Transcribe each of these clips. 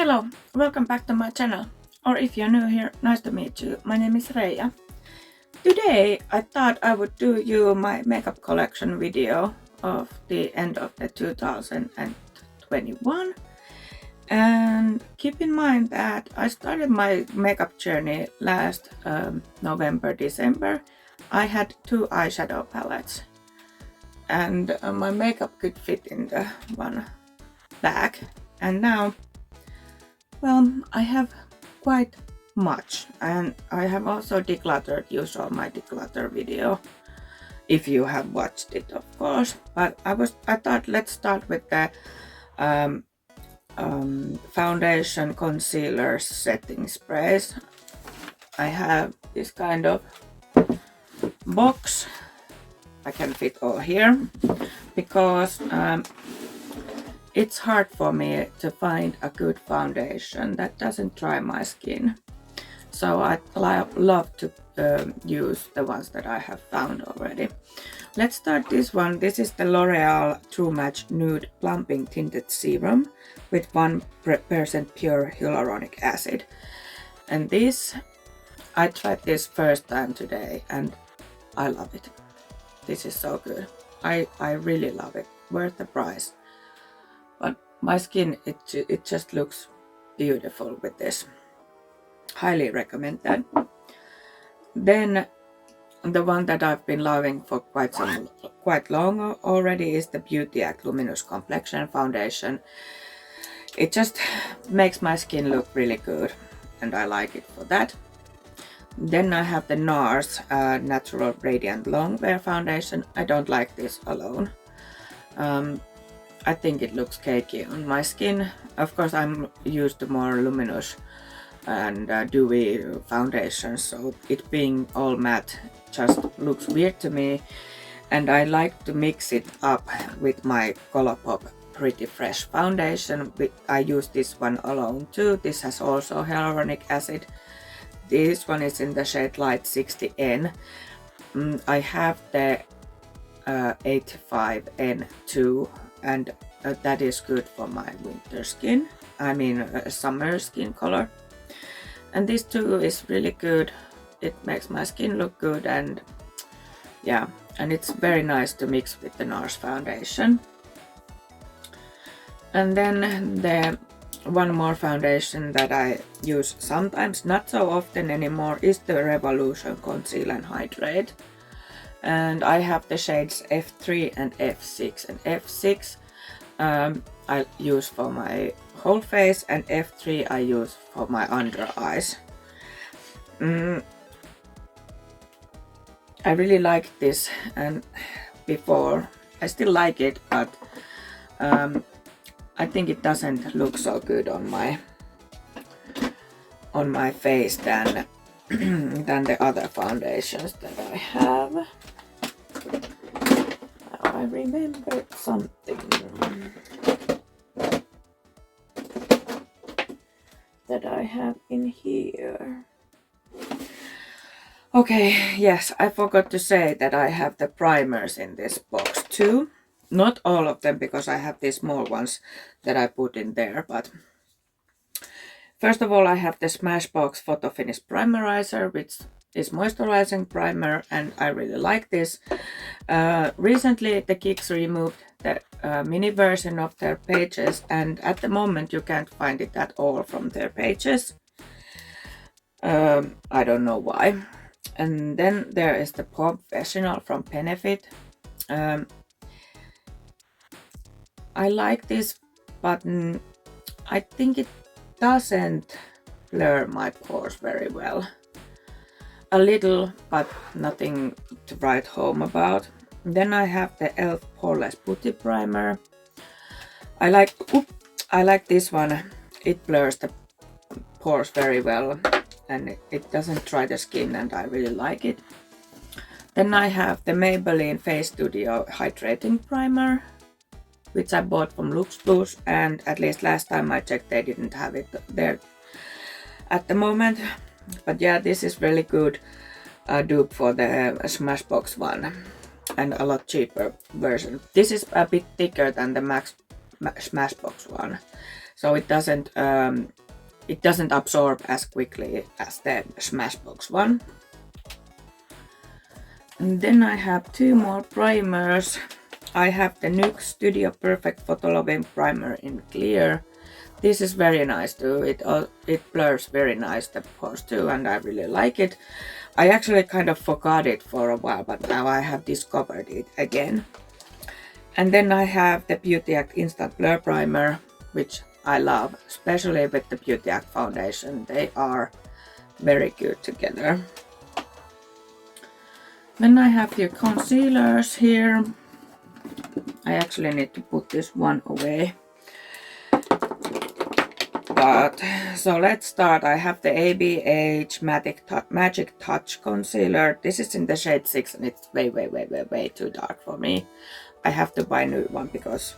Hello, welcome back to my channel. Or if you're new here, nice to meet you. My name is Reija. Today I thought I would do you my makeup collection video of the end of the 2021. And keep in mind that I started my makeup journey last November, December. I had 2 eyeshadow palettes. And my makeup could fit in the one bag. And now, well, I have quite much, and I have also decluttered. You saw my declutter video if you have watched it, of course. But I thought let's start with the foundation, concealer, setting sprays. I have this kind of box. I can fit all here because it's hard for me to find a good foundation that doesn't dry my skin. So I love to use the ones that I have found already. Let's start this one. This is the L'Oreal True Match Nude Plumping Tinted Serum with 1% pure hyaluronic acid. And this, I tried this first time today and I love it. This is so good. I really love it. Worth the price. But my skin, it just looks beautiful with this. Highly recommend that. Then the one that I've been loving for quite long already is the Beauty Act Luminous Complexion Foundation. It just makes my skin look really good and I like it for that. Then I have the Nars Natural Radiant Longwear Foundation. I don't like this alone. I think it looks cakey on my skin. Of course, I'm used to more luminous and dewy foundations, so it being all matte just looks weird to me. And I like to mix it up with my Colourpop Pretty Fresh foundation. I use this one alone too. This has also hyaluronic acid. This one is in the shade Light 60N. I have the 85N2 and that is good for my winter skin. I mean summer skin color. And this too is really good. It makes my skin look good and yeah, and it's very nice to mix with the Nars foundation. And then the one more foundation that I use sometimes, not so often anymore, is the Revolution Conceal and Hydrate. And I have the shades F3 and F6. And F6 I use for my whole face and F3 I use for my under eyes. I really liked this and before. I still like it, but I think it doesn't look so good on my face than the other foundations that I have. Now I remembered something that I have in here. Okay, yes, I forgot to say that I have the primers in this box too. Not all of them, because I have these small ones that I put in there, but first of all I have the Smashbox Photo Finish Primerizer, which is moisturizing primer, and I really like this. Recently the Kicks removed the mini version of their pages, and at the moment you can't find it at all from their pages. I don't know why. And then there is the Professional from Benefit. I like this, but I think it doesn't blur my pores very well. A little, but nothing to write home about. Then I have the e.l.f. Poreless Putty Primer. I like this one. It blurs the pores very well and it doesn't dry the skin, and I really like it. Then I have the Maybelline Face Studio Hydrating Primer, which I bought from Plush, and at least last time I checked they didn't have it there at the moment. But yeah, this is really good dupe for the Smashbox one and a lot cheaper version. This is a bit thicker than the Smashbox one. so it doesn't absorb as quickly as the Smashbox one. And then I have two more primers. I have the Nuke Studio Perfect Photo Loving Primer in clear. This is very nice too. It blurs very nice the pores too, and I really like it. I actually kind of forgot it for a while, but now I have discovered it again. And then I have the Beauty Act Instant Blur Primer, which I love, especially with the Beauty Act foundation. They are very good together. Then I have the concealers here. I actually need to put this one away. But so let's start. I have the ABH Magic Touch Concealer. This is in the shade 6 and it's way too dark for me. I have to buy a new one because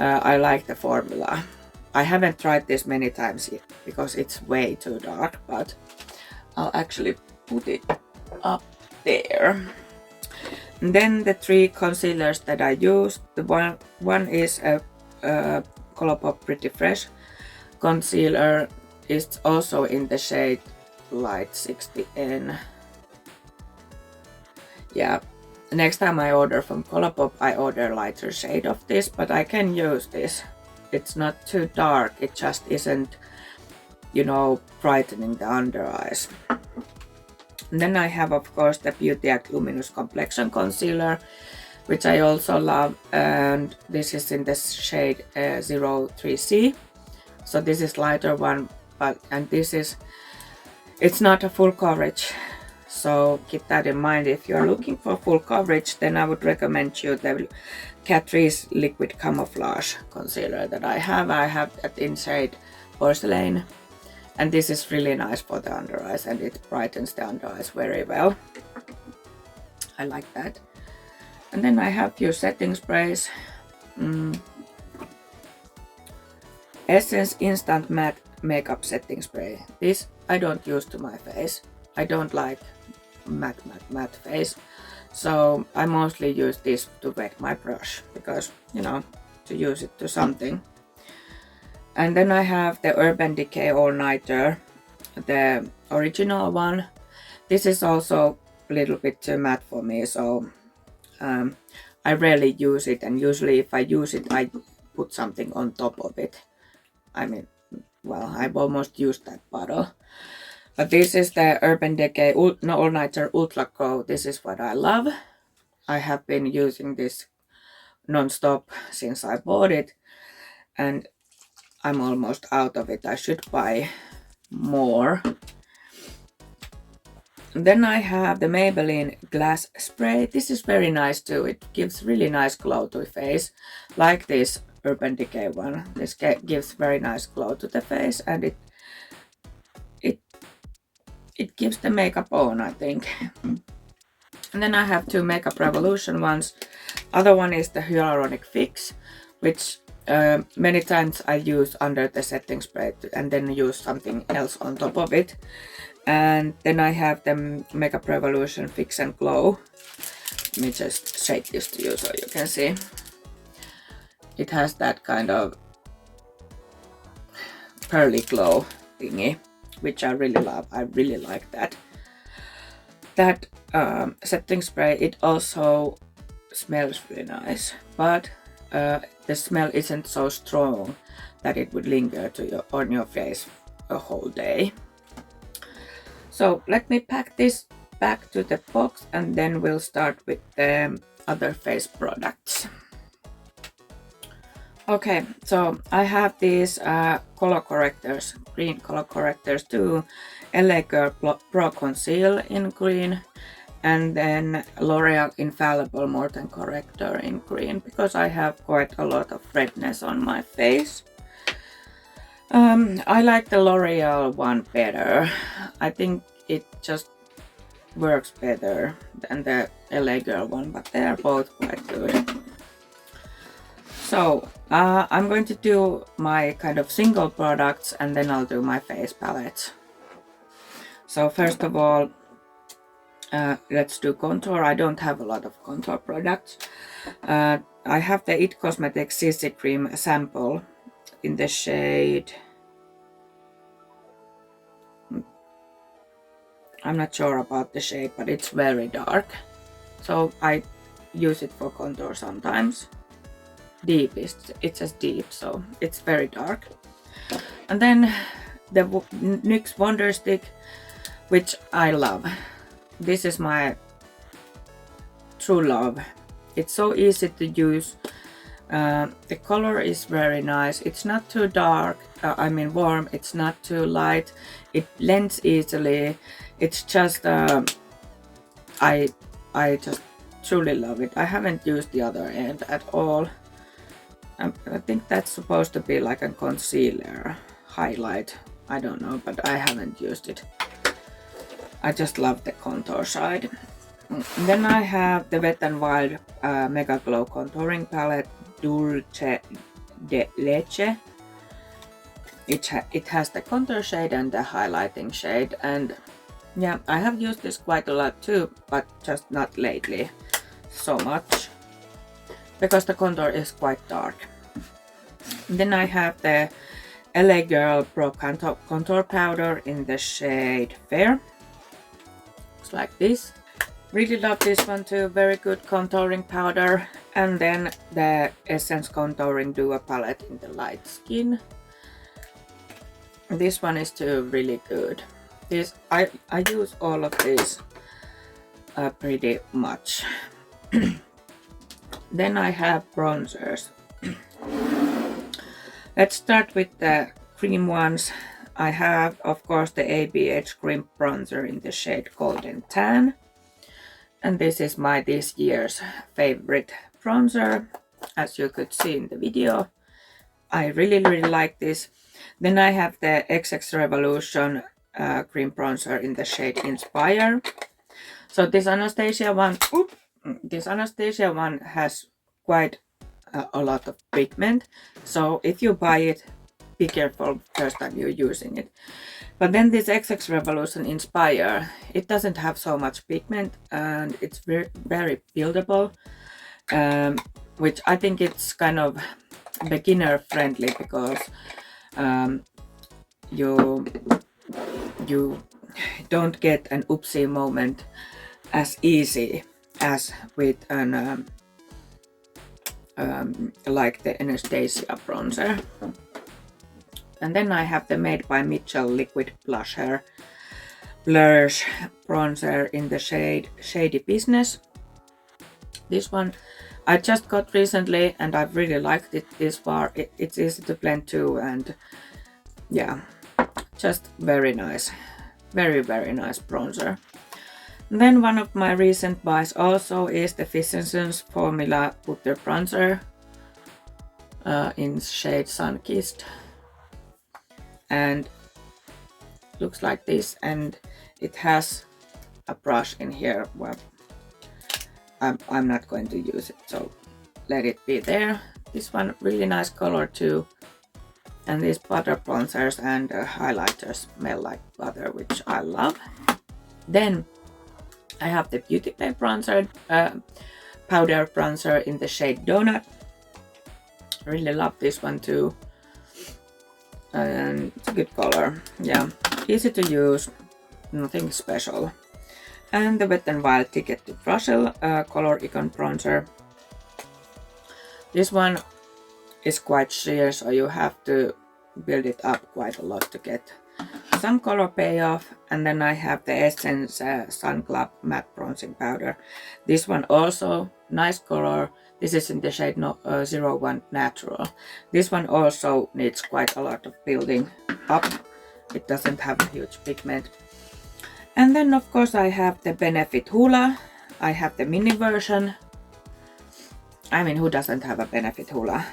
I like the formula. I haven't tried this many times yet because it's way too dark, but I'll actually put it up there. And then the three concealers that I use. The one is a Colourpop Pretty Fresh concealer. It's also in the shade Light 60N. Yeah, next time I order from Colourpop, I order lighter shade of this, but I can use this. It's not too dark, it just isn't, you know, brightening the under eyes. And then I have, of course, the Beauty Act Luminous Complexion Concealer, which I also love, and this is in the shade 03C. So this is lighter one, and it's not a full coverage. So keep that in mind. If you're looking for full coverage, then I would recommend you the Catrice Liquid Camouflage Concealer that I have. I have that in shade Porcelain. And this is really nice for the under eyes and it brightens the under eyes very well. I like that. And then I have few setting sprays. Essence Instant Matte Makeup Setting Spray. This I don't use to my face. I don't like matte face. So I mostly use this to wet my brush because, you know, to use it to something. And then I have the Urban Decay All Nighter, the original one. This is also a little bit too matte for me, so I rarely use it, and usually if I use it, I put something on top of it. I mean, well, I've almost used that bottle. But this is the Urban Decay All Nighter Ultra Glow. This is what I love. I have been using this non-stop since I bought it, and I'm almost out of it. I should buy more. And then I have the Maybelline Glass Spray. This is very nice too. It gives really nice glow to the face, like this Urban Decay one. This gives very nice glow to the face, and it gives the makeup on, I think. And then I have two Makeup Revolution ones. Other one is the Hyaluronic Fix, which many times I use under the setting spray and then use something else on top of it. And then I have the Makeup Revolution Fix and Glow. Let me just shake this to you so you can see. It has that kind of pearly glow thingy, which I really love. I really like that. That setting spray, it also smells really nice, but the smell isn't so strong that it would linger on your face a whole day. So let me pack this back to the box and then we'll start with the other face products. Okay, so I have these color correctors, green color correctors too. LA Girl Pro Conceal in green, and then L'Oreal Infallible Morten Corrector in green, because I have quite a lot of redness on my face. I like the L'Oreal one better. I think it just works better than the LA Girl one, but they are both quite good. So I'm going to do my kind of single products and then I'll do my face palettes. So first of all, let's do contour. I don't have a lot of contour products. I have the It Cosmetics CC Cream sample in the shade, I'm not sure about the shade, but it's very dark, so I use it for contour sometimes. Deepest, it says deep, so it's very dark. And then the Nyx Wonder Stick, which I love. This is my true love. It's so easy to use. The color is very nice. It's not too dark, warm. It's not too light. It blends easily. It's just, I just truly love it. I haven't used the other end at all. I think that's supposed to be like a concealer highlight. I don't know, but I haven't used it. I just love the contour side. Then I have the Wet n Wild Mega Glow Contouring Palette, Dulce de Leche. It has the contour shade and the highlighting shade, and yeah, I have used this quite a lot too, but just not lately so much, because the contour is quite dark. Then I have the LA Girl Pro Contour Powder in the shade Fair. Looks like this. Really love this one too, very good contouring powder. And then the Essence Contouring Duo Palette in the Light Skin. This one is too really good. I use all of these pretty much. Then I have bronzers. Let's start with the cream ones. I have, of course, the ABH Cream Bronzer in the shade Golden Tan. And this is my this year's favorite bronzer, as you could see in the video. I really like this. Then I have the XX Revolution Cream Bronzer in the shade Inspire. So this Anastasia one has quite a lot of pigment. So if you buy it, be careful first time you're using it. But then this XX Revolution Inspire, it doesn't have so much pigment and it's very buildable, which I think it's kind of beginner friendly, because you don't get an oopsie moment as easy as with an like the Anastasia bronzer. And then I have the Made by Mitchell Liquid Blusher Blush Bronzer in the shade Shady Business. This one I just got recently and I've really liked it this far. It's easy to blend too, and yeah, just very nice. Very nice bronzer. And then one of my recent buys also is the Physicians Formula Butter Bronzer in shade Sunkissed. And looks like this, and it has a brush in here. Well, I'm not going to use it, so let it be there. This one really nice color too, and these butter bronzers and highlighters smell like butter, which I love. Then I have the Beauty Bay bronzer, powder bronzer in the shade Donut. Really love this one too. And it's a good color, yeah, easy to use, nothing special. And the Wet n Wild Ticket to Brussels Color Icon Bronzer. This one is quite sheer, so you have to build it up quite a lot to get some color payoff. And then I have the Essence Sun Club Matte Bronzing Powder. This one also nice color. This is in the shade 01 Natural. This one also needs quite a lot of building up. It doesn't have a huge pigment. And then of course I have the Benefit Hula. I have the mini version. I mean, who doesn't have a Benefit Hula?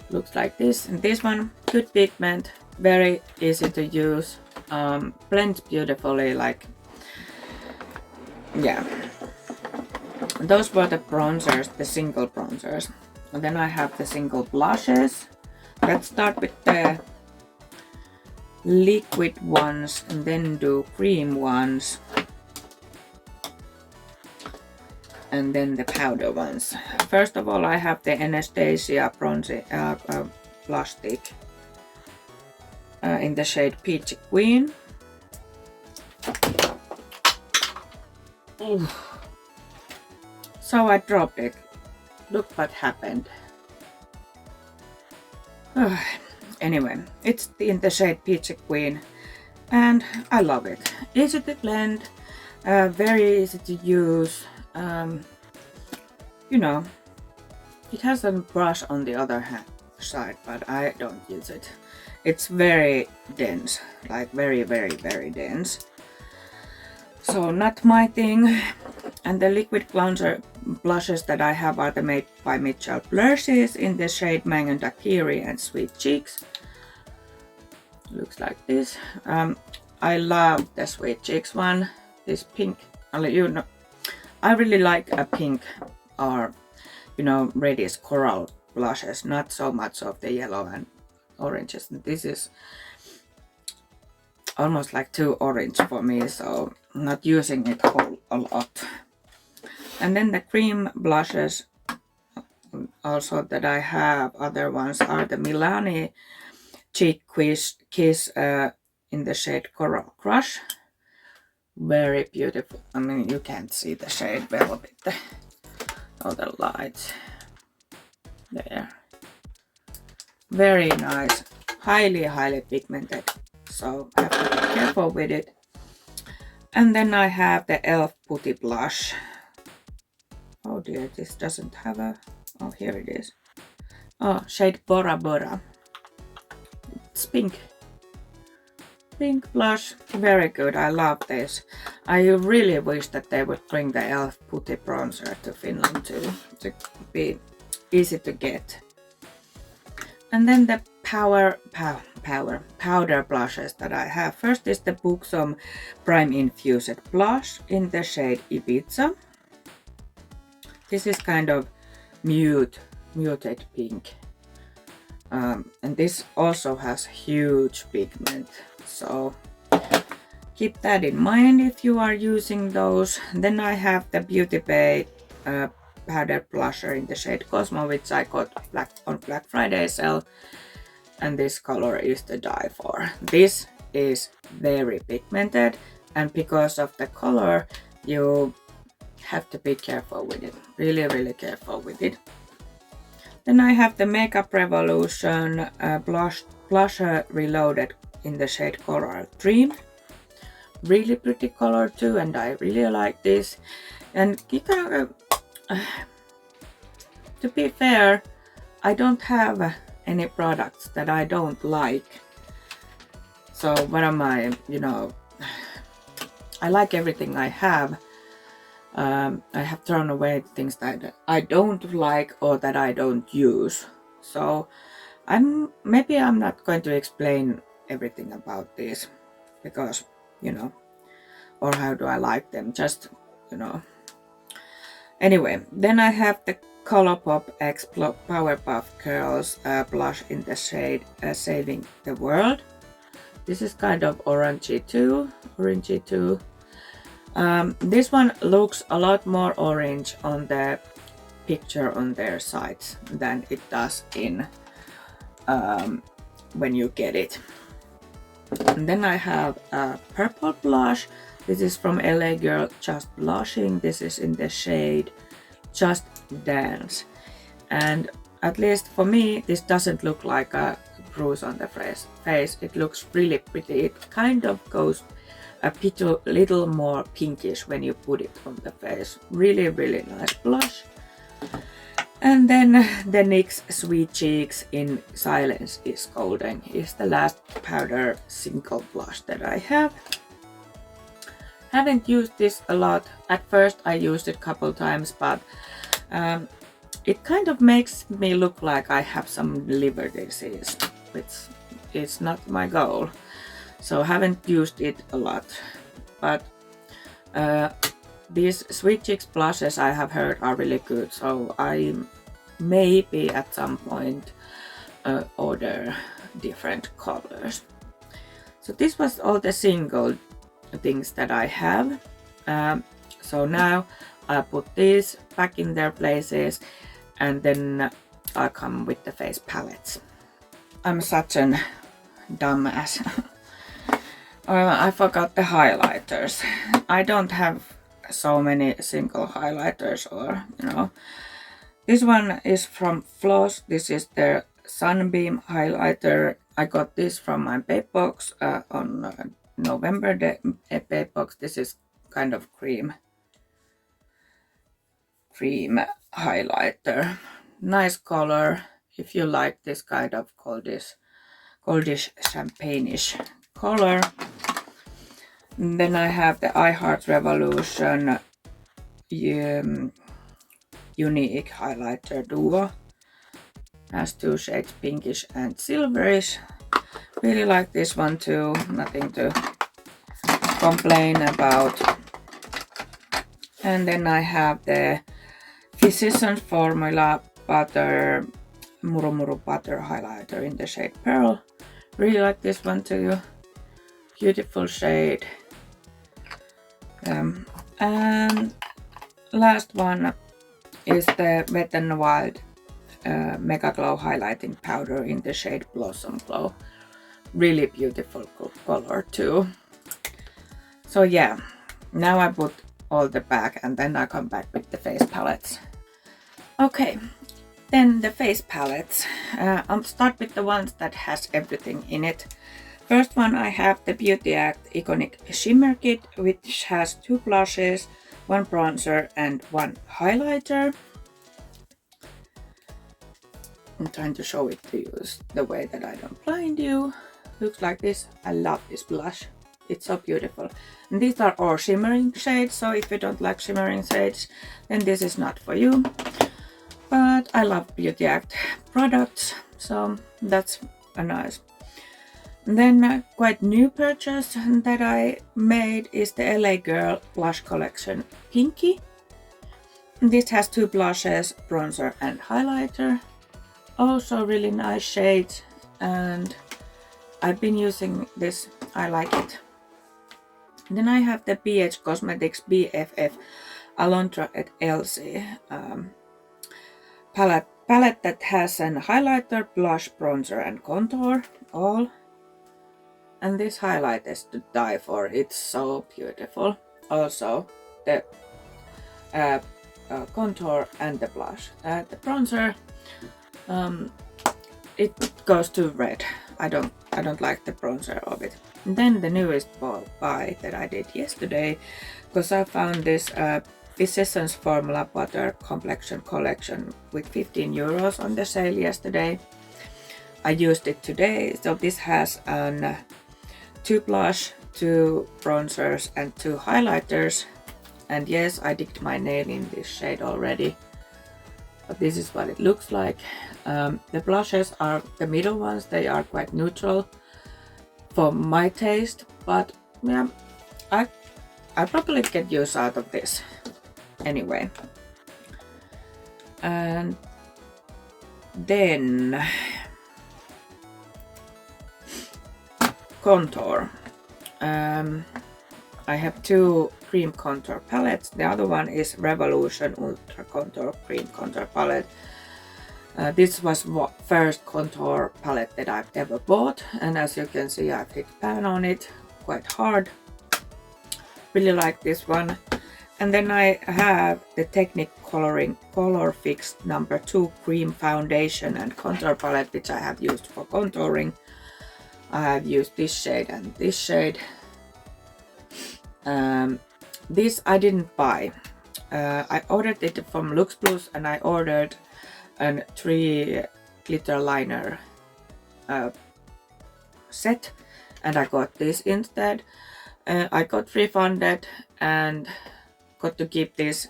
Looks like this. And this one, good pigment, very easy to use. Blends beautifully, like, yeah. Those were the bronzers, the single bronzers. And then I have the single blushes. Let's start with the liquid ones and then do cream ones. and then the powder ones. First of all, I have the Anastasia Bronzer Blush Stick in the shade Peachy Queen. Ooh. So I dropped it. Look what happened. Anyway, it's in the shade Peachy Queen and I love it. Easy to blend, very easy to use. You know, it has a brush on the other side, but I don't use it. It's very dense, like very dense. So not my thing. And the liquid blushes that I have are the Made by Mitchell blushes in the shade Mango Daiquiri and Sweet Cheeks. Looks like this. I love the Sweet Cheeks one. This pink, you know, I really like a pink or, you know, reddish coral blushes, not so much of the yellow and oranges. This is almost like too orange for me, so I'm not using it a lot. And then the cream blushes also that I have, other ones are the Milani Cheek Kiss in the shade Coral Crush. Very beautiful. I mean, you can't see the shade well with all the lights. There. Very nice. Highly pigmented. So I have to be careful with it. And then I have the e.l.f. Putty Blush. Oh dear, this doesn't have a... Oh, here it is. Oh, shade Bora Bora. It's pink. Pink blush. Very good. I love this. I really wish that they would bring the e.l.f. Putty Bronzer to Finland too. To be easy to get. And then the powder blushes that I have. First is the Buxom Prime Infused Blush in the shade Ibiza. This is kind of muted pink. And this also has huge pigment. So keep that in mind if you are using those. Then I have the Beauty Bay powder blusher in the shade Cosmo, which I got on Black Friday sale. And this color is to die for. This is very pigmented, and because of the color, you have to be careful with it. Really careful with it. Then I have the Makeup Revolution blusher reloaded in the shade Coral Dream. Really pretty color too, and I really like this. And you can, to be fair, I don't have any products that I don't like. So what am I, you know, I like everything I have. I have thrown away things that I don't like or that I don't use. So maybe I'm not going to explain everything about this because, you know, or how do I like them, just, you know. Anyway, then I have the Colourpop X Powerpuff Curls blush in the shade Saving the World. This is kind of orangey too. This one looks a lot more orange on the picture on their sites than it does in when you get it. And then I have a purple blush. This is from LA Girl Just Blushing. This is in the shade Just Dance. And at least for me, this doesn't look like a bruise on the face. It looks really pretty. It kind of goes a little more pinkish when you put it on the face. Really nice blush. And then the NYX Sweet Cheeks in Silence is Golden is the last powder single blush that I have. Haven't used this a lot. At first I used it a couple times, but it kind of makes me look like I have some liver disease, which is not my goal. So haven't used it a lot. But these Sweet Cheeks blushes I have heard are really good, so I maybe at some point order different colors. So this was all the single things that I have. So now I put these back in their places, and then I come with the face palettes. I'm such an dumbass. I forgot the highlighters. I don't have so many single highlighters, or This one is from Plush. This is their Sunbeam Highlighter. I got this from my babe box on November babe box. This is kind of cream highlighter. Nice color if you like this kind of goldish champagne-ish color. And then I have the iHeart Revolution Unique Highlighter Duo. Has 2 shades, pinkish and silverish. Really like this one too. Nothing to complain about. And then I have the Physicians Formula Butter Muru Muru Butter Highlighter in the shade Pearl. Really like this one too. Beautiful shade. And last one is the Wet n Wild Mega Glow Highlighting Powder in the shade Blossom Glow. Really beautiful color too. So yeah, now I put all the back and then I come back with the face palettes. Okay, then the face palettes. I'll start with the ones that has everything in it. First one I have the Beauty Act Iconic Shimmer Kit, which has 2 blushes, 1 bronzer and 1 highlighter. I'm trying to show it to you the way that I don't blind you. Looks like this. I love this blush. It's so beautiful. And these are all shimmering shades, so if you don't like shimmering shades, then this is not for you. But I love Beauty Act products, so that's a nice. And then quite new purchase that I made is the LA Girl Blush Collection Pinky. This has 2 blushes, bronzer and highlighter. Also really nice shades, and I've been using this. I like it. Then I have the BH Cosmetics BFF Alondra et Elsie palette that has an highlighter, blush, bronzer and contour all. And this highlight is to die for. It's so beautiful. Also the contour and the blush. The bronzer, it goes to red. I don't like the bronzer of it. And then the newest buy that I did yesterday, because I found this Physicians Formula Butter Complexion collection with 15 euros on the sale yesterday. I used it today. So this has an 2 blush, 2 bronzers and 2 highlighters. And yes, I dipped my nail in this shade already. But this is what it looks like. The blushes are the middle ones. They are quite neutral for my taste, but yeah, I probably get use out of this anyway. And then contour. I have 2 cream contour palettes. The other one is Revolution Ultra Contour Cream Contour Palette. This was first contour palette that I've ever bought, and as you can see, I've hit pan on it quite hard. Really like this one. And then I have the Technic Coloring Color Fix No. 2 Cream Foundation and Contour Palette, which I have used for contouring. I have used this shade and this shade. This I didn't buy. I ordered it from Lux Plus, and I ordered a 3 glitter liner set, and I got this instead. I got refunded and got to keep this,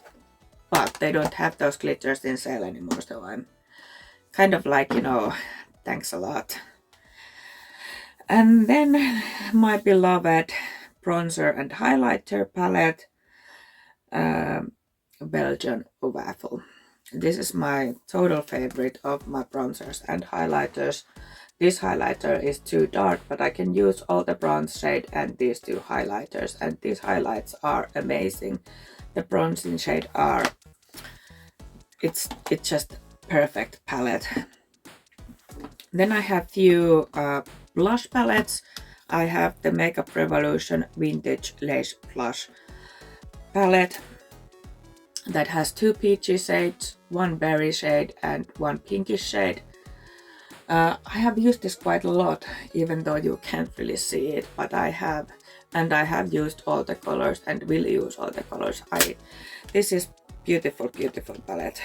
but they don't have those glitters in sale anymore, so I'm kind of like, thanks a lot. And then my beloved bronzer and highlighter palette, Belgian Waffle. This is my total favorite of my bronzers and highlighters. This highlighter is too dark, but I can use all the bronze shade and these 2 highlighters, and these highlights are amazing. the bronzing shade are, it's just perfect palette. Then I have few blush palettes. I have the Makeup Revolution Vintage Lace Plush palette that has 2 peachy shades, 1 berry shade and 1 pinkish shade. I have used this quite a lot, even though you can't really see it, but I have, and I have used all the colors and will use all the colors. This is beautiful, beautiful palette.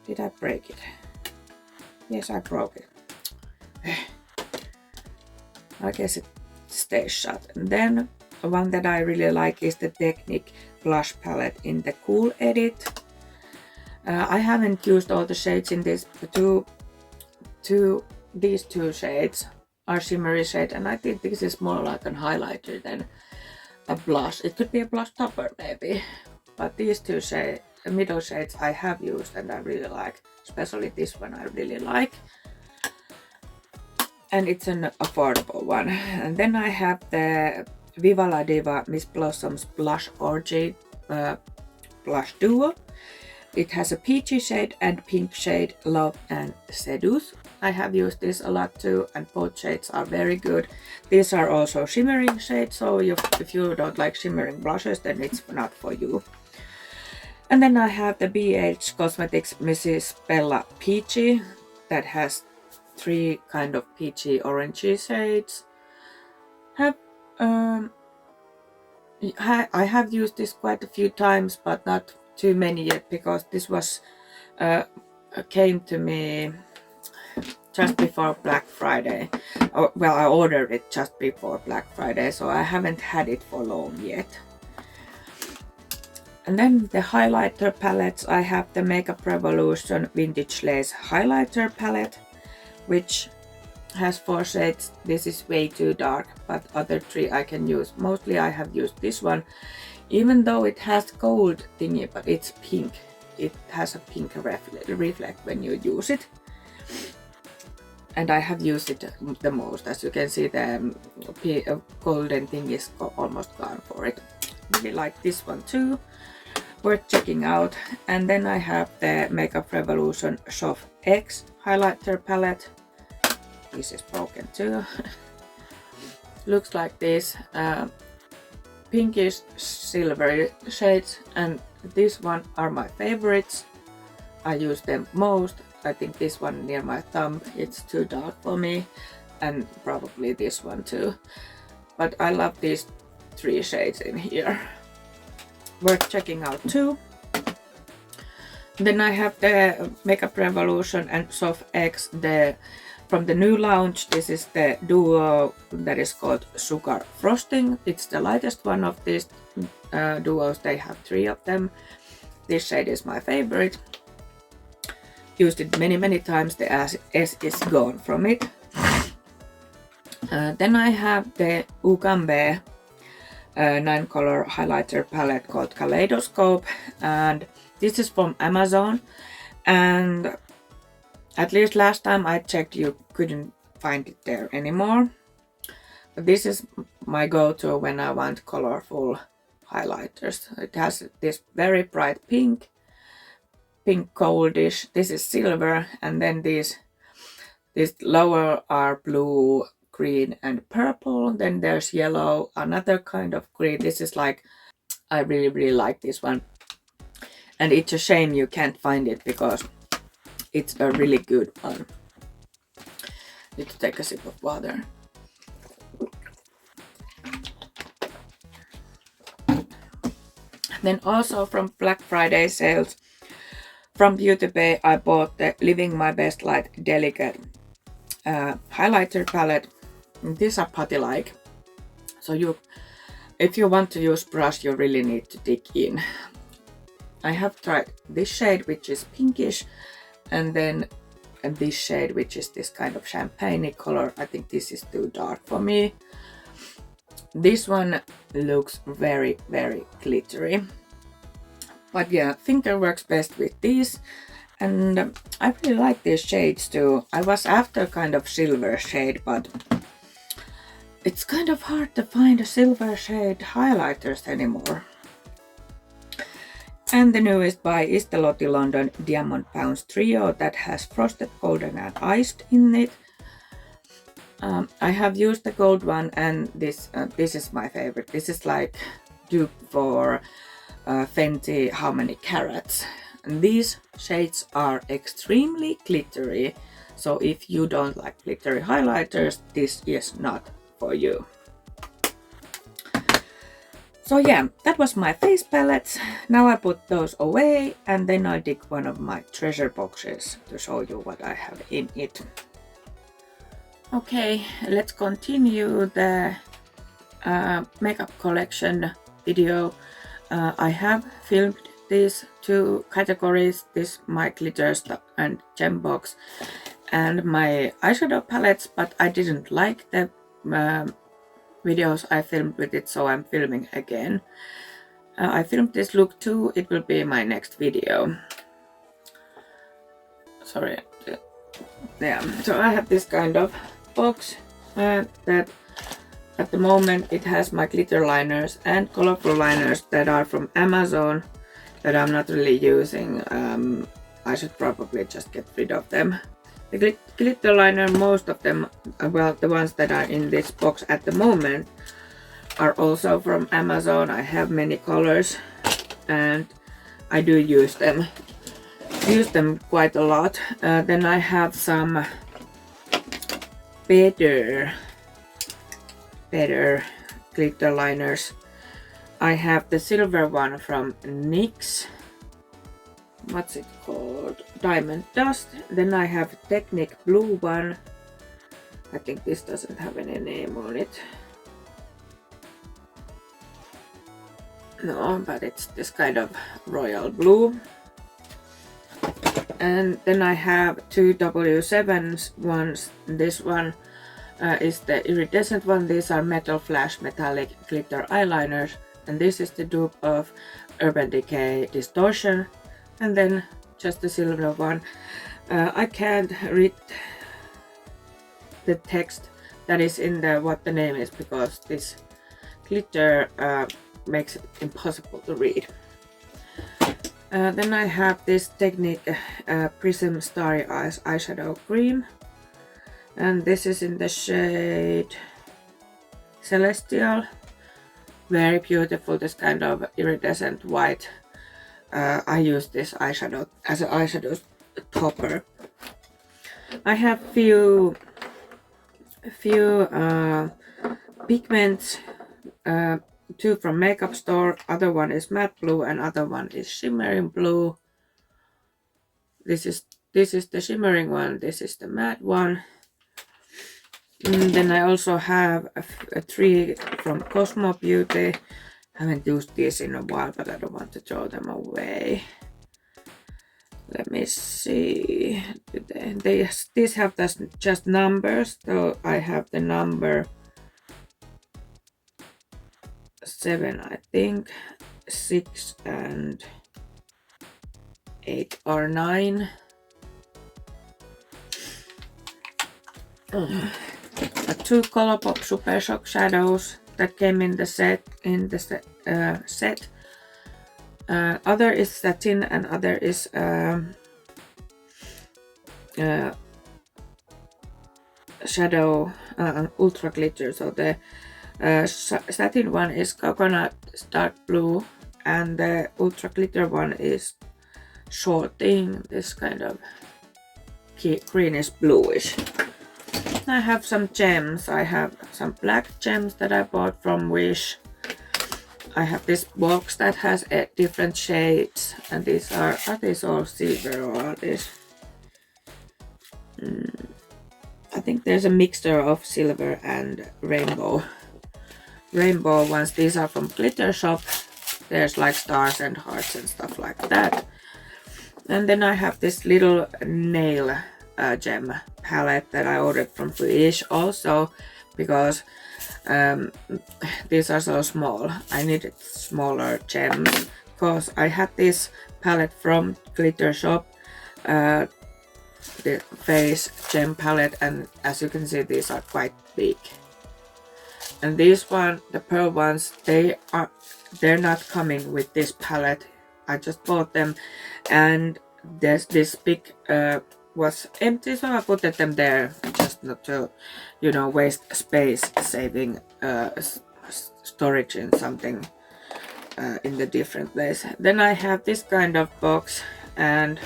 Did I break it? Yes, I broke it. I guess it stays shut. And then one that I really like is the Technique Blush palette in the Cool Edit. I haven't used all the shades in this. These two shades are shimmery shade, and I think this is more like a highlighter than a blush. It could be a blush topper maybe, but these two middle shades I have used and I really like, especially this one I really like. And it's an affordable one. And then I have the Viva La Diva Miss Blossom's Blush Orgy Blush Duo. It has a peachy shade and pink shade, Love and Seduce. I have used this a lot too, and both shades are very good. These are also shimmering shades, so if you don't like shimmering blushes, then it's not for you. And then I have the BH Cosmetics Mrs. Bella Peachy that has 3 kind of peachy orangey shades. I have used this quite a few times, but not too many yet, because this was came to me just before Black Friday. Well, I ordered it just before Black Friday, so I haven't had it for long yet. And then the highlighter palettes, I have the Makeup Revolution Vintage Lace Highlighter palette, which has 4 shades. This is way too dark, but other 3 I can use. Mostly I have used this one, even though it has gold thingy, but it's pink. It has a pink reflect when you use it. And I have used it the most. As you can see, the golden thing is almost gone for it. Really like this one too. Worth checking out. And then I have the Makeup Revolution Soft X highlighter palette. This is broken too. Looks like this. Pinkish silvery shades, and this one are my favorites. I use them most. I think this one near my thumb, it's too dark for me, and probably this one too. But I love these 3 shades in here. Worth checking out too. Then I have the Makeup Revolution and Soft X, from the new launch. This is the duo that is called Sugar Frosting. It's the lightest one of these duos. They have 3 of them. This shade is my favorite. Used it many times. The S is gone from it. Then I have the Ugambe 9 color highlighter palette called Kaleidoscope, and this is from Amazon, and at least last time I checked you couldn't find it there anymore. But this is my go-to when I want colorful highlighters. It has this very bright pink goldish. This is silver, and then these lower are blue, green and purple. Then there's yellow, another kind of green. This is like, I really like this one. And it's a shame you can't find it because it's a really good one. Need to take a sip of water. Then also from Black Friday sales, from Beauty Bay, I bought the Living My Best Light Delicate highlighter palette. These are putty-like, so if you want to use brush, you really need to dig in. I have tried this shade, which is pinkish, and then this shade, which is this kind of champagne color. I think this is too dark for me. This one looks very glittery. But yeah, finger works best with these. And I really like these shades too. I was after kind of silver shade, but it's kind of hard to find a silver shade highlighters anymore. And the newest buy is the Lottie London Diamond Pounds Trio that has frosted, golden and iced in it. I have used the gold one, and this is my favorite. This is like dupe for Fenty How Many Carats. And these shades are extremely glittery, so if you don't like glittery highlighters, this is not for you. So yeah, that was my face palettes. Now I put those away, and then I dig one of my treasure boxes to show you what I have in it. Okay, let's continue the makeup collection video. I have filmed these two categories, this my glitter stuff and gem box and my eyeshadow palettes, but I didn't like the videos I filmed with it, so I'm filming again. I filmed this look too, it will be my next video. Sorry. Yeah, so I have this kind of box that at the moment it has my glitter liners and colorful liners that are from Amazon that I'm not really using. I should probably just get rid of them. The glitter liner, most of them, well, the ones that are in this box at the moment are also from Amazon. I have many colors and I do use them quite a lot. Then I have some better glitter liners. I have the silver one from Nyx. What's it called? Diamond Dust. Then I have Technic blue one. I think this doesn't have any name on it. No, but it's this kind of royal blue. And then I have two W7 ones. This one is the iridescent one. These are Metal Flash Metallic Glitter Eyeliners. And this is the dupe of Urban Decay Distortion. And then just the silver one. I can't read the text that is in the what the name is because this glitter makes it impossible to read. Then I have this Technique Prism Starry Eyes eyeshadow cream, and this is in the shade Celestial. Very beautiful, this kind of iridescent white. I use this eyeshadow as an eyeshadow topper. I have few pigments, two from Makeup Store. Other one is matte blue and other one is shimmering blue. This is the shimmering one. This is the matte one. Then I also have a three from Cosmo Beauty. Haven't used these in a while, but I don't want to throw them away. Let me see. These have just numbers, so I have the number 7, I think, 6 and 8 or 9. Two Colourpop Super Shock shadows that came in the set. Other is satin and other is shadow ultra glitter. So the satin one is coconut dark blue and the ultra glitter one is shorting, this kind of greenish bluish. I have some gems. I have some black gems that I bought from Wish. I have this box that has different shades, and these are these all silver or are these? I think there's a mixture of silver and rainbow ones. These are from Glitter Shop. There's like stars and hearts and stuff like that. And then I have this little nail gem palette that I ordered from Wish also because these are so small. I needed smaller gems because I had this palette from Glitter Shop, the face gem palette, and as you can see these are quite big. And these one, the pearl ones, they're not coming with this palette I just bought them, and there's this big was empty, so I put them there just not to, you know, waste space, saving storage in something in the different place. Then I have this kind of box, and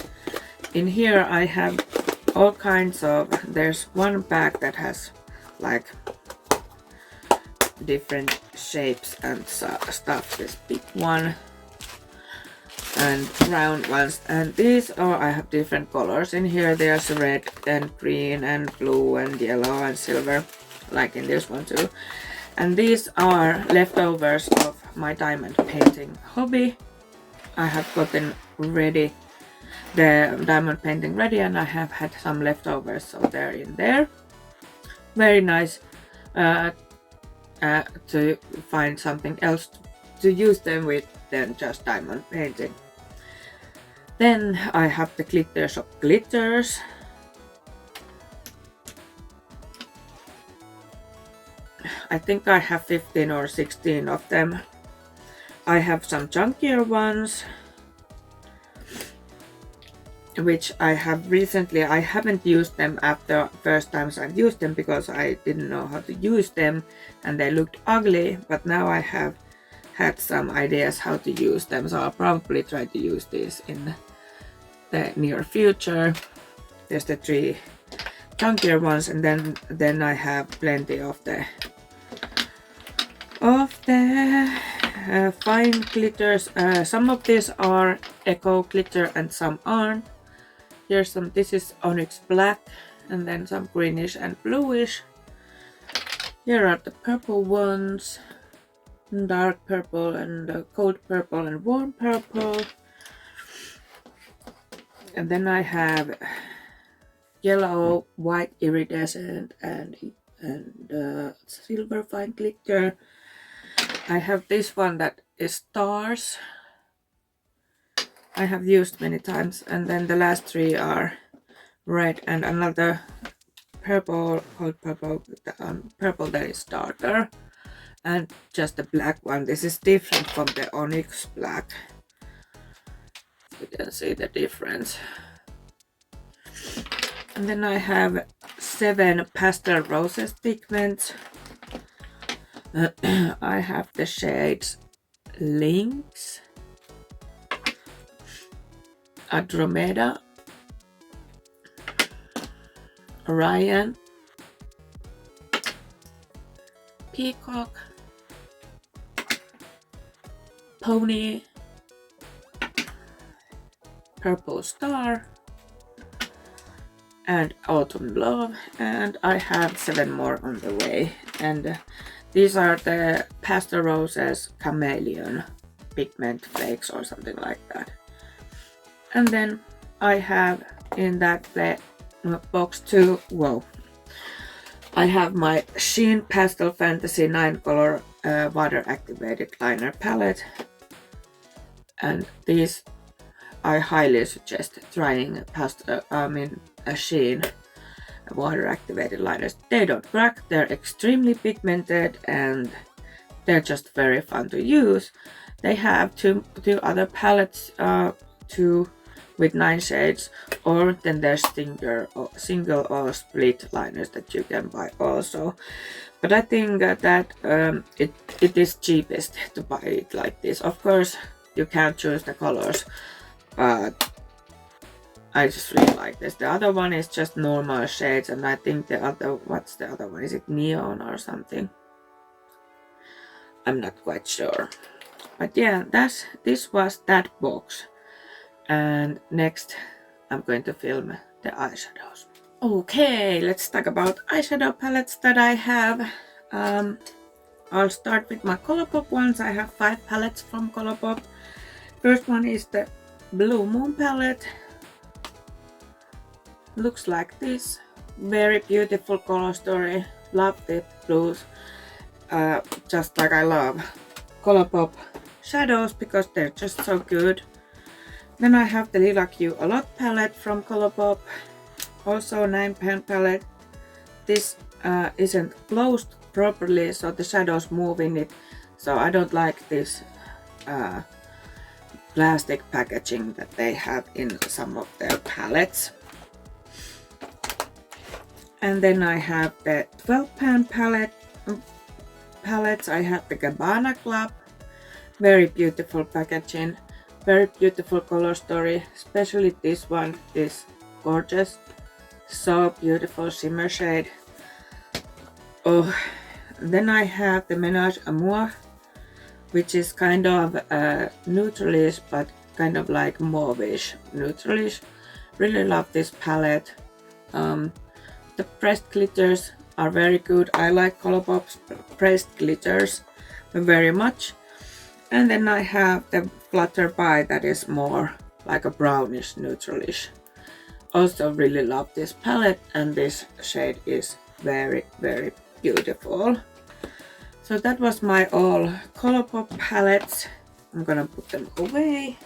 in here I have all kinds of, there's one bag that has like different shapes and stuff, this big one and round ones, and these are, I have different colors in here. There's red and green and blue and yellow and silver, like in this one too. And these are leftovers of my diamond painting hobby. I have gotten ready, the diamond painting ready, and I have had some leftovers, so they're in there. Very nice to find something else to use them with than just diamond painting. Then I have the glitter shop glitters. I think I have 15 or 16 of them. I have some chunkier ones, which I have recently, I haven't used them after first times I've used them because I didn't know how to use them and they looked ugly, but now I have had some ideas how to use them, so I'll probably try to use these in the near future. There's the 3 chunkier ones, and then I have plenty of the fine glitters. Some of these are eco glitter and some aren't. Here's some, this is onyx black, and then some greenish and bluish. Here are the purple ones, dark purple and cold purple and warm purple. And then I have yellow, white iridescent and silver fine glitter. I have this one that is stars. I have used many times, and then the last 3 are red and another purple, cold purple, purple that is darker, and just a black one. This is different from the onyx black. You can see the difference. And then I have 7 pastel roses pigments. I have the shades Lynx, Andromeda, Orion, Peacock, Pony, Purple Star, and Autumn Love, and I have 7 more on the way. And these are the Pastel Roses Chameleon pigment flakes or something like that. And then I have in that box too, whoa, I have my Sheen Pastel Fantasy 9 color water activated liner palette, and these I highly suggest trying a Sheen water activated liners. They don't crack, they're extremely pigmented, and they're just very fun to use. They have two other palettes, 2 with 9 shades, or then there's single or split liners that you can buy also. But I think that it is cheapest to buy it like this. Of course, you can't choose the colors, but I just really like this. The other one is just normal shades, and I think the other, what's the other one? Is it neon or something? I'm not quite sure. But yeah, this was that box. And next I'm going to film the eyeshadows. Okay, let's talk about eyeshadow palettes that I have. I'll start with my Colourpop ones. I have 5 palettes from Colourpop. First one is the Blue Moon palette. Looks like this. Very beautiful color story. Love the blues. Just like I love Colourpop shadows because they're just so good. Then I have the Lilac You A Lot palette from Colourpop. Also 9-pan palette. This isn't closed properly, so the shadows move in it. So I don't like this plastic packaging that they have in some of their palettes. And then I have the 12-pan palettes. I have the Gabbana Club. Very beautiful packaging. Very beautiful color story. Especially this one is gorgeous. So beautiful shimmer shade. Oh, then I have the Ménage Amour, which is kind of neutralish, but kind of like mauve-ish neutralish. Really love this palette. The pressed glitters are very good. I like Colourpop's pressed glitters very much. And then I have the Flutterby that is more like a brownish neutralish. Also really love this palette, and this shade is very, very beautiful. So that was my all Colourpop palettes. I'm gonna put them away.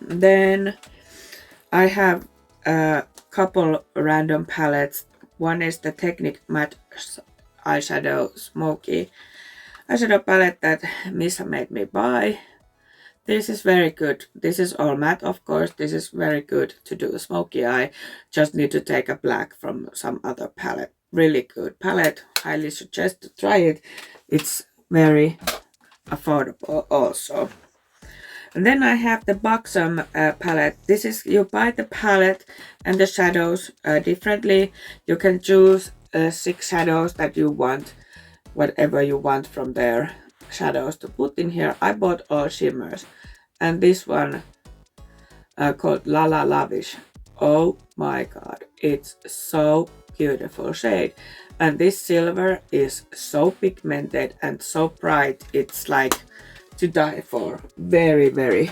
Then I have a couple random palettes. One is the Technic Matte Eyeshadow Smoky eyeshadow palette that Misa made me buy. This is very good. This is all matte, of course. This is very good to do a smoky eye. Just need to take a black from some other palette. Really good palette. Highly suggest to try it. It's very affordable also. And then I have the Buxom palette. This is, you buy the palette and the shadows differently. You can choose 6 shadows that you want, whatever you want from their shadows to put in here. I bought all shimmers, and this one called La La Lavish. Oh my god, it's so beautiful shade, and this silver is so pigmented and so bright. It's like to die for. Very, very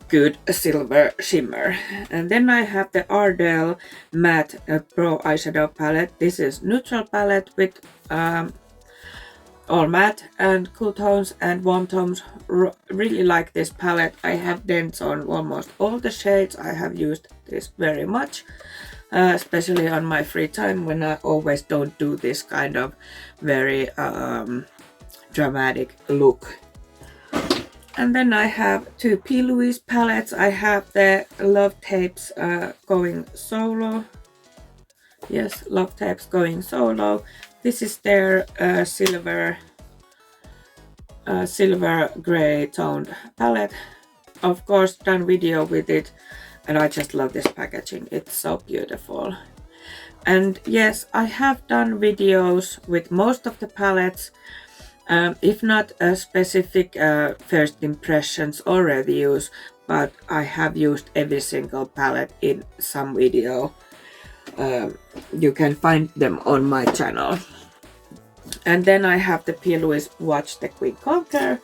good silver shimmer. And then I have the Ardell Matte Pro Eyeshadow Palette. This is neutral palette with all matte and cool tones and warm tones. Really like this palette. I have dents on almost all the shades. I have used this very much, especially on my free time when I always don't do this kind of very dramatic look. And then I have 2 P. Louise palettes. I have the Love Tapes going solo. Yes, Love Tapes going solo. This is their silver gray toned palette. Of course, done video with it, and I just love this packaging. It's so beautiful. And yes, I have done videos with most of the palettes. If not a specific first impressions or reviews, but I have used every single palette in some video. You can find them on my channel. And then I have the P. Louise Watch the Queen Conquer,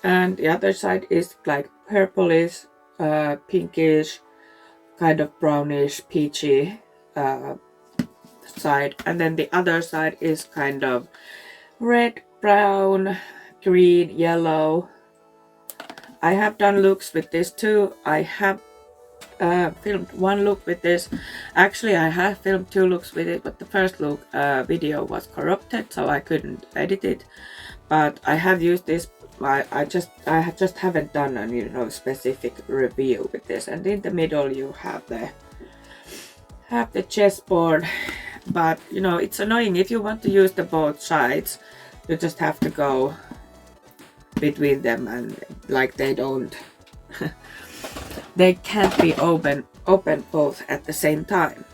and the other side is like purplish, pinkish, kind of brownish, peachy side, and then the other side is kind of red, brown, green, yellow. I have done looks with this too. I have filmed one look with this. Actually, I have filmed 2 looks with it, but the first look video was corrupted, so I couldn't edit it. But I have used this. I just haven't done a specific review with this. And in the middle you have the chessboard. But it's annoying if you want to use the both sides. You just have to go between them, and like they don't they can't be open both at the same time.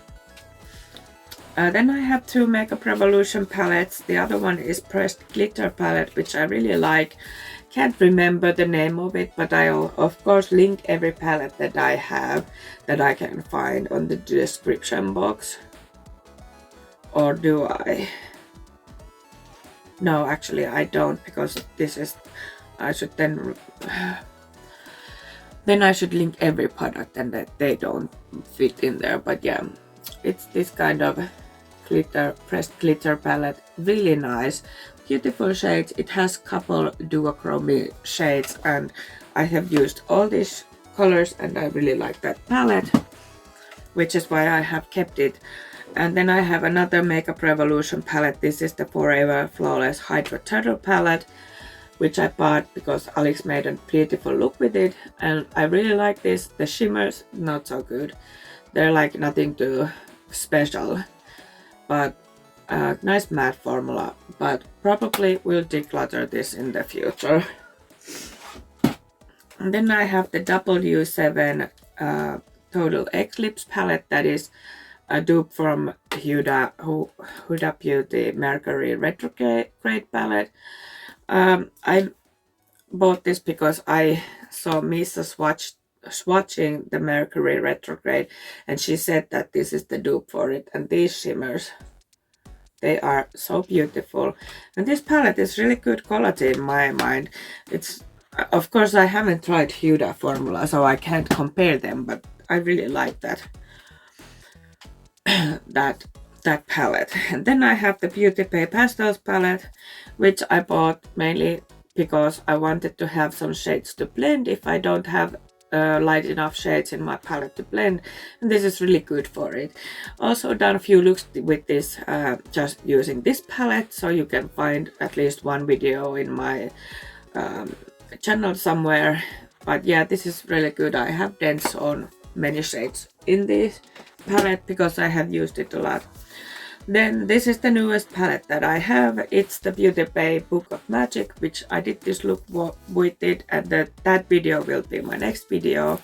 Then I have 2 Makeup Revolution palettes. The other one is Pressed Glitter palette, which I really like. Can't remember the name of it, but I'll of course link every palette that I have that I can find on the description box. Or do I? No, actually I don't, because this is, I should then I should link every product and that they don't fit in there. But yeah, it's this kind of pressed glitter palette. Really nice, beautiful shades. It has couple duochrome shades, and I have used all these colors, and I really like that palette, which is why I have kept it. And then I have another Makeup Revolution palette. This is the Forever Flawless Hydrate palette, which I bought because Alex made a beautiful look with it, and I really like this. The shimmers, not so good. They're like nothing too special, but nice matte formula, but probably will declutter this in the future. And then I have the W7 Total Eclipse palette, that is a dupe from Huda Beauty Mercury Retrograde palette. I bought this because I saw Misa swatching the Mercury Retrograde, and she said that this is the dupe for it. And these shimmers, they are so beautiful, and this palette is really good quality in my mind. It's, of course, I haven't tried Huda formula, so I can't compare them, but I really like that that palette. And then I have the Beauty Bay Pastels palette, which I bought mainly because I wanted to have some shades to blend if I don't have light enough shades in my palette to blend, and this is really good for it. Also done a few looks with this just using this palette, so you can find at least one video in my channel somewhere. But yeah, this is really good. I have dents on many shades in this palette because I have used it a lot. Then this is the newest palette that I have. It's the Beauty Bay Book of Magic, which I did this look with it, and that video will be my next video.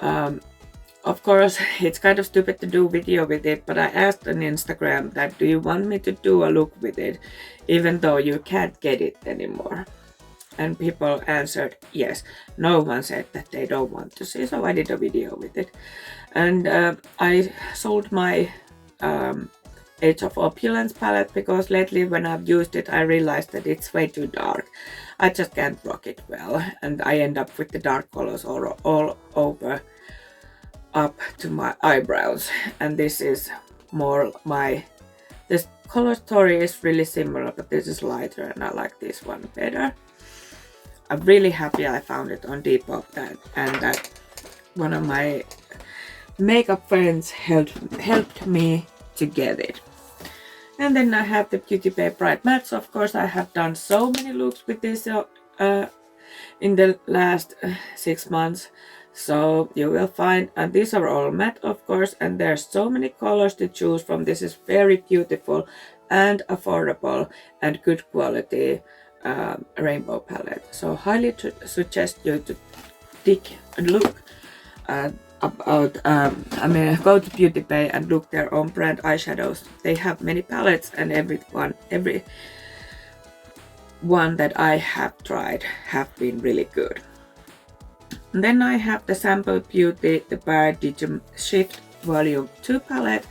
Of course, it's kind of stupid to do video with it, but I asked on Instagram that do you want me to do a look with it, even though you can't get it anymore. And people answered yes. No one said that they don't want to see, so I did a video with it. And I sold my Age of Opulence palette because lately when I've used it I realized that it's way too dark. I just can't rock it well, and I end up with the dark colors all over up to my eyebrows. And this is more this color story is really similar, but this is lighter and I like this one better. I'm really happy I found it on Depop, and that one of my makeup friends helped me to get it. And then I have the Beauty Bay Bright Mattes. Of course, I have done so many looks with this in the last 6 months. So you will find, and these are all matte, of course, and there's so many colors to choose from. This is very beautiful and affordable and good quality rainbow palette. So highly suggest you to look about go to Beauty Bay and look their own brand eyeshadows. They have many palettes, and every one that I have tried have been really good. And then I have the Sample Beauty the Paradigm Shift Volume 2 palette.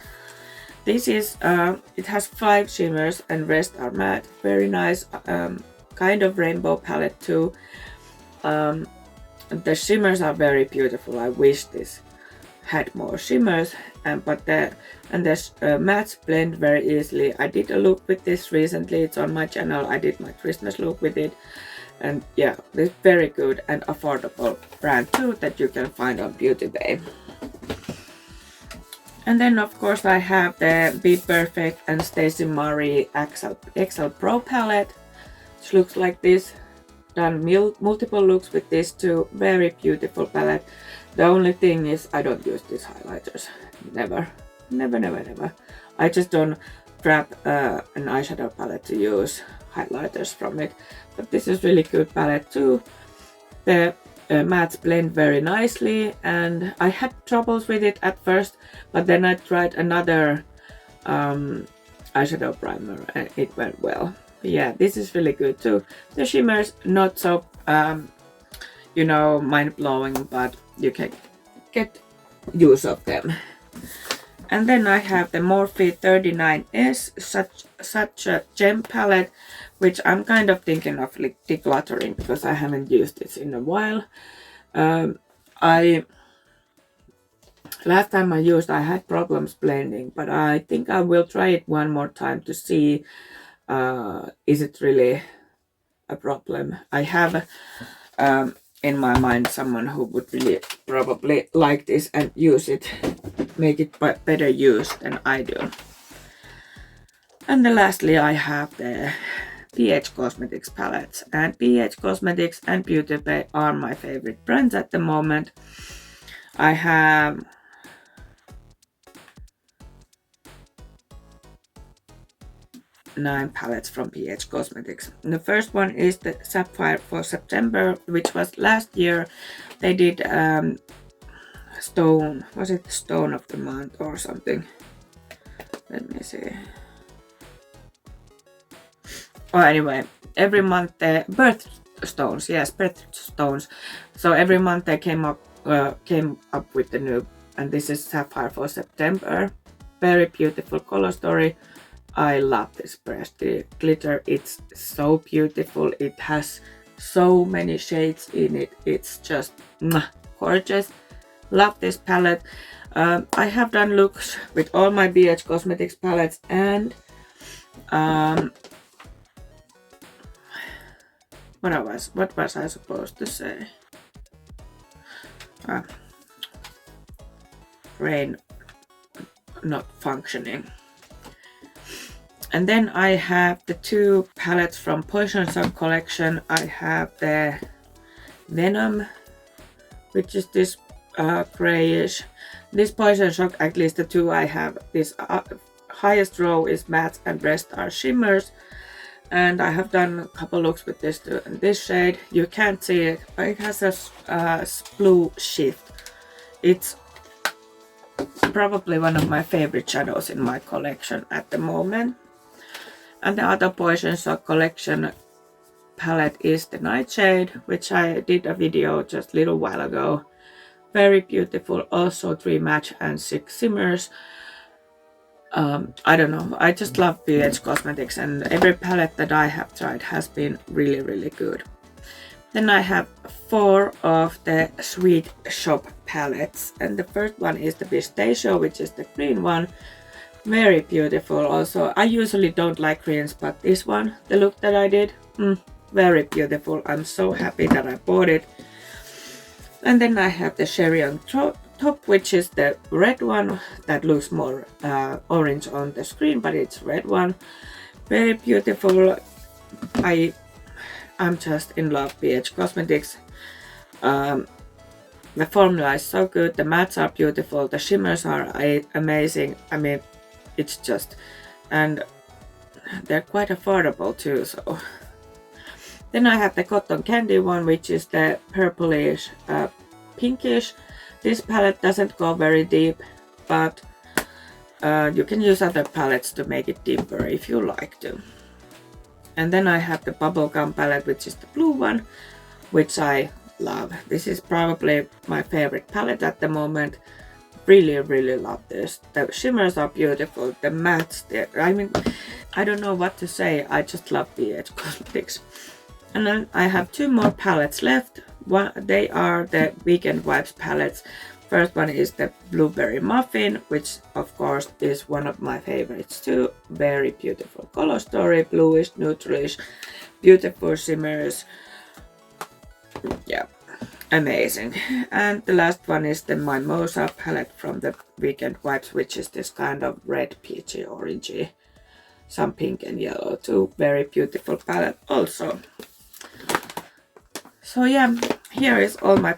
This is it has 5 shimmers and rest are matte. Very nice kind of rainbow palette too. The shimmers are very beautiful. I wish this had more shimmers, but the mattes blend very easily. I did a look with this recently. It's on my channel. I did my Christmas look with it, and yeah, it's very good and affordable brand too that you can find on Beauty Bay. And then of course I have the Be Perfect and Stacey Marie XL Pro palette, which looks like this. Done multiple looks with this too. Very beautiful palette. The only thing is I don't use these highlighters. Never. I just don't grab an eyeshadow palette to use highlighters from it. But this is really good palette too. The mattes blend very nicely, and I had troubles with it at first, but then I tried another eyeshadow primer and it went well. But yeah, this is really good too. The shimmers not so you know, mind-blowing, but you can get use of them. And then I have the Morphe 39S such a gem palette, which I'm kind of thinking of like decluttering because I haven't used this in a while. Last time I used, I had problems blending, but I think I will try it one more time to see is it really a problem. I have in my mind someone who would really probably like this and use it make it better use than I do. And then lastly I have the BH Cosmetics palettes, and BH Cosmetics and Beauty Bay are my favorite brands at the moment. I have nine palettes from BH Cosmetics. The first one is the Sapphire for September, which was last year. They did stone, was it the stone of the month or something? Let me see. Oh, anyway, every month the birthstones, yes, birthstones. So every month they came up with the new, and this is Sapphire for September. Very beautiful color story. I love this brush. The glitter, it's so beautiful. It has so many shades in it. It's just gorgeous. Love this palette. I have done looks with all my BH Cosmetics palettes, and what was I supposed to say? Brain not functioning. And then I have the two palettes from Poison Sock collection. I have the Venom, which is this grayish. This Poison Sock, at least the two I have, this highest row is matte and rest are shimmers. And I have done a couple looks with this too. And this shade, you can't see it, but it has a blue shift. It's probably one of my favorite shadows in my collection at the moment. And the other Poison Sock collection palette is the Nightshade, which I did a video just a little while ago. Very beautiful, also 3 matte and 6 shimmers. I don't know, I just love BH Cosmetics, and every palette that I have tried has been really, really good. Then I have 4 of the Sweet Shop palettes, and the first one is the Pistachio, which is the green one. Very beautiful. Also, I usually don't like greens, but this one, the look that I did, very beautiful. I'm so happy that I bought it. And then I have the Cherry on top, which is the red one that looks more orange on the screen, but it's red one. Very beautiful. I'm just in love with BH Cosmetics. The formula is so good. The mattes are beautiful. The shimmers are amazing. I mean, it's just, and they're quite affordable too. So then I have the Cotton Candy one, which is the purplish pinkish. This palette doesn't go very deep, but you can use other palettes to make it deeper if you like to. And then I have the Bubblegum Palette, which is the blue one, which I love. This is probably my favorite palette at the moment. Really, really love this. The shimmers are beautiful. The mattes, I mean, I don't know what to say. I just love BH Cosmetics. And then I have 2 more palettes left. They are the Weekend Vibes palettes. First one is the Blueberry Muffin, which of course is one of my favorites too. Very beautiful color story, bluish, neutralish, beautiful shimmers. Yeah, amazing. And the last one is the Mimosa palette from the Weekend Vibes, which is this kind of red, peachy, orangey, some pink and yellow too. Very beautiful palette also. So yeah, here is all my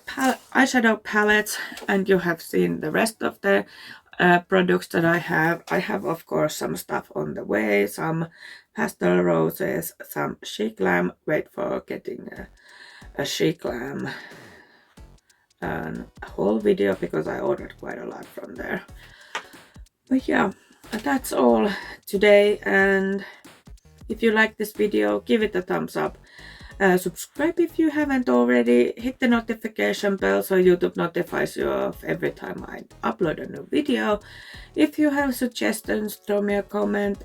eyeshadow palettes, and you have seen the rest of the products that I have. I have of course some stuff on the way, some pastel roses, some Chic Glam. Wait for getting a Chic Glam whole video because I ordered quite a lot from there. But yeah, that's all today, and if you like this video, give it a thumbs up. Subscribe if you haven't already. Hit the notification bell so YouTube notifies you of every time I upload a new video. If you have suggestions, throw me a comment.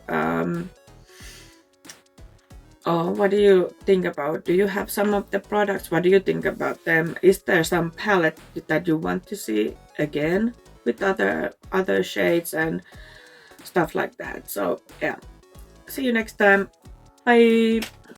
Oh, what do you think about? Do you have some of the products? What do you think about them? Is there some palette that you want to see again with other shades and stuff like that? So yeah, see you next time. Bye.